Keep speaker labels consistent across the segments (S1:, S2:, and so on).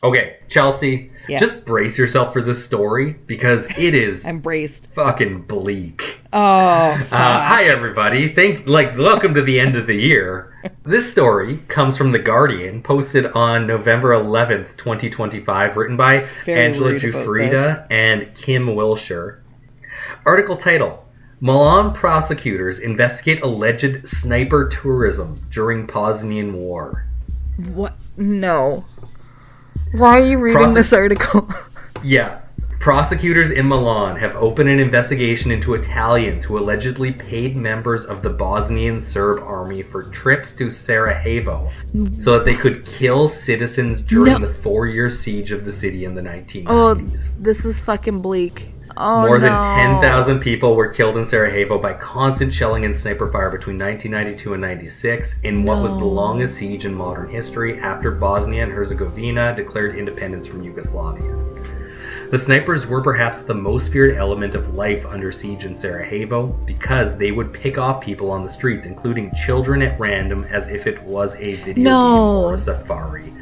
S1: Okay, Chelsea,
S2: Yeah.
S1: just brace yourself for this story because it is
S2: I'm braced.
S1: fucking bleak.
S2: Oh, fuck.
S1: Hi, everybody. Welcome to the end of the year. This story comes from The Guardian, posted on November 11th, 2025, written by
S2: Very
S1: Angela
S2: rude about
S1: Jufrida and Kim Wilshire. Article title: Milan prosecutors investigate alleged sniper tourism during Bosnian War.
S2: What? No. Why are you reading this article?
S1: Yeah. Prosecutors in Milan have opened an investigation into Italians who allegedly paid members of the Bosnian Serb army for trips to Sarajevo so that they could kill citizens during the 4-year siege of the city in the 1990s.
S2: Oh, this is fucking bleak. Oh,
S1: More than 10,000 people were killed in Sarajevo by constant shelling and sniper fire between 1992 and 96 in what was the longest siege in modern history after Bosnia and Herzegovina declared independence from Yugoslavia. The snipers were perhaps the most feared element of life under siege in Sarajevo because they would pick off people on the streets, including children at random, as if it was a video game or a safari.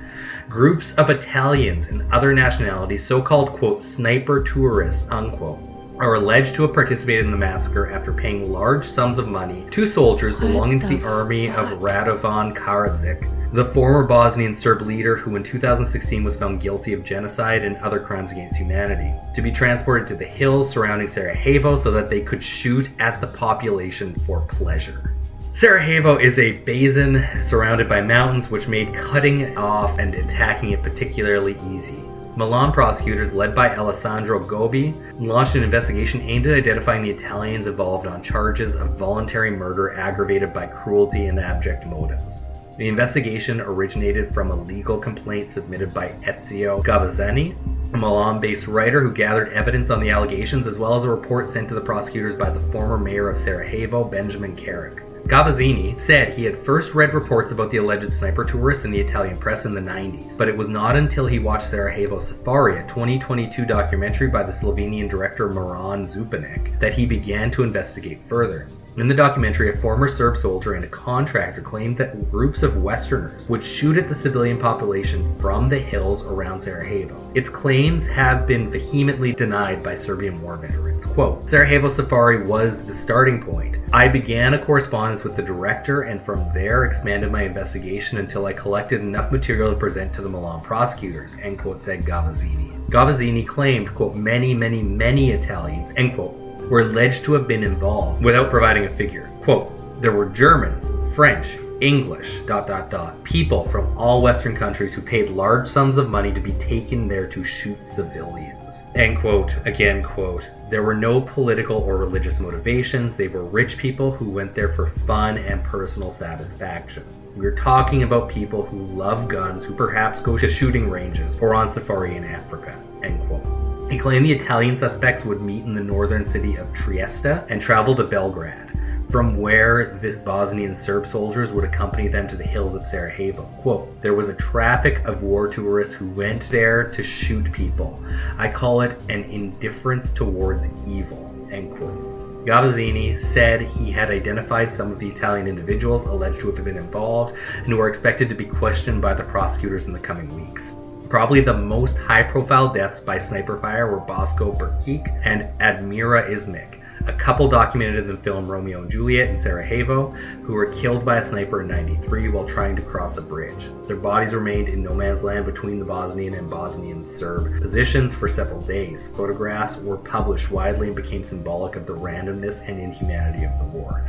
S1: Groups of Italians and other nationalities, so-called, quote, sniper tourists, unquote, are alleged to have participated in the massacre after paying large sums of money to soldiers belonging to the army of Radovan Karadzic, the former Bosnian Serb leader who in 2016 was found guilty of genocide and other crimes against humanity, to be transported to the hills surrounding Sarajevo so that they could shoot at the population for pleasure. Sarajevo is a basin surrounded by mountains, which made cutting off and attacking it particularly easy. Milan prosecutors, led by Alessandro Gobi, launched an investigation aimed at identifying the Italians involved on charges of voluntary murder aggravated by cruelty and abject motives. The investigation originated from a legal complaint submitted by Ezio Gavazzini, a Milan-based writer who gathered evidence on the allegations, as well as a report sent to the prosecutors by the former mayor of Sarajevo, Benjamin Carrick. Gavazzini said he had first read reports about the alleged sniper tourists in the Italian press in the 90s, but it was not until he watched Sarajevo Safari, a 2022 documentary by the Slovenian director Miran Zupanik, that he began to investigate further. In the documentary, a former Serb soldier and a contractor claimed that groups of Westerners would shoot at the civilian population from the hills around Sarajevo. Its claims have been vehemently denied by Serbian war veterans. Quote, Sarajevo Safari was the starting point. I began a correspondence with the director and from there expanded my investigation until I collected enough material to present to the Milan prosecutors, end quote, said Gavazzini. Gavazzini claimed, quote, many Italians, end quote, were alleged to have been involved without providing a figure. Quote, there were Germans, French, English, ... people from all Western countries who paid large sums of money to be taken there to shoot civilians. End quote, again quote, there were no political or religious motivations. They were rich people who went there for fun and personal satisfaction. We're talking about people who love guns, who perhaps go to shooting ranges or on safari in Africa, end quote. He claimed the Italian suspects would meet in the northern city of Trieste and travel to Belgrade, from where the Bosnian Serb soldiers would accompany them to the hills of Sarajevo. Quote, there was a traffic of war tourists who went there to shoot people. I call it an indifference towards evil, end quote. Gavazzini said he had identified some of the Italian individuals alleged to have been involved and who are expected to be questioned by the prosecutors in the coming weeks. Probably the most high-profile deaths by sniper fire were Bosko Berkic and Admira Ismik, a couple documented in the film Romeo and Juliet in Sarajevo, who were killed by a sniper in '93 while trying to cross a bridge. Their bodies remained in no man's land between the Bosnian and Bosnian Serb positions for several days. Photographs were published widely and became symbolic of the randomness and inhumanity of the war.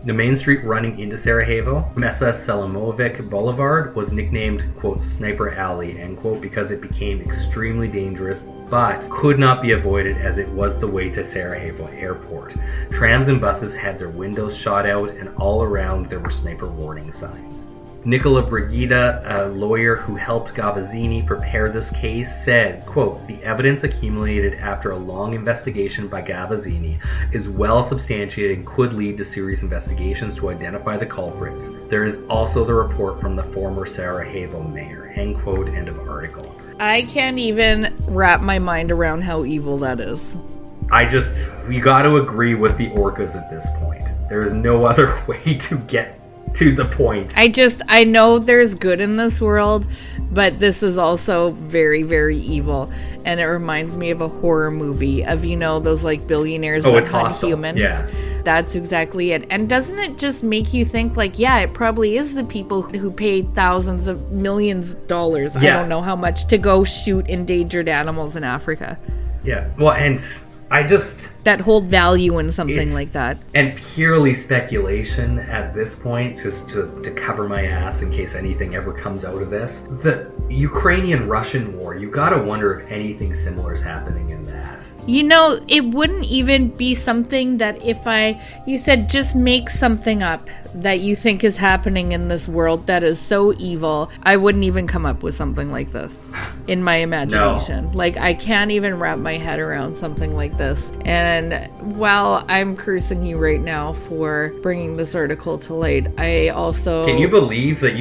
S1: The main street running into Sarajevo, Mesa Selimovic Boulevard, was nicknamed, quote, Sniper Alley, end quote, because it became extremely dangerous, but could not be avoided as it was the way to Sarajevo Airport. Trams and buses had their windows shot out, and all around there were sniper warning signs. Nicola Brigida, a lawyer who helped Gavazzini prepare this case, said, quote, the evidence accumulated after a long investigation by Gavazzini is well substantiated and could lead to serious investigations to identify the culprits. There is also the report from the former Sarajevo mayor, end quote, end of article.
S2: I can't even wrap my mind around how evil that is.
S1: You got to agree with the orcas at this point. There is no other way to get to the point.
S2: I know there's good in this world, But this is also very, very evil. And it reminds me of a horror movie of, those like billionaires that hunt
S1: hostile.
S2: humans.
S1: Yeah.
S2: That's exactly it. And doesn't it just make you think like, yeah, it probably is the people who paid thousands of millions of dollars, I don't know how much, to go shoot endangered animals in Africa.
S1: Yeah. Well, and I just...
S2: that hold value in something like that.
S1: And purely speculation at this point, just to cover my ass in case anything ever comes out of this. The Ukrainian-Russian war, you gotta wonder if anything similar is happening in that.
S2: It wouldn't even be something that you said just make something up that you think is happening in this world that is so evil, I wouldn't even come up with something like this in my imagination. No. Like, I can't even wrap my head around something like this. And while I'm cursing you right now for bringing this article to light, I also...
S1: Can you believe that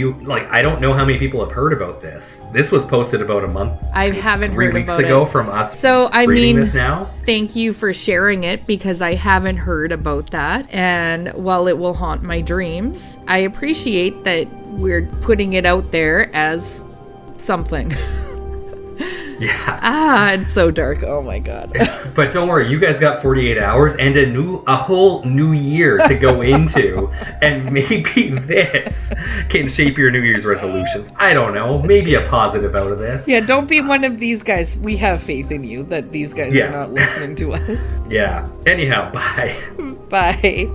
S1: I don't know how many people have heard about this. This was posted about a month...
S2: I haven't heard about it.
S1: 3 weeks ago from us reading this now.
S2: Thank you for sharing it, because I haven't heard about that. And while it will haunt my dreams, I appreciate that we're putting it out there as something.
S1: Yeah.
S2: It's so dark. Oh my god.
S1: But don't worry, you guys got 48 hours and a whole new year to go into, and maybe this can shape your New Year's resolutions. I don't know. Maybe a positive out of this.
S2: Yeah, don't be one of these guys. We have faith in you that these guys are not listening to us.
S1: Yeah. Anyhow, bye.
S2: Bye.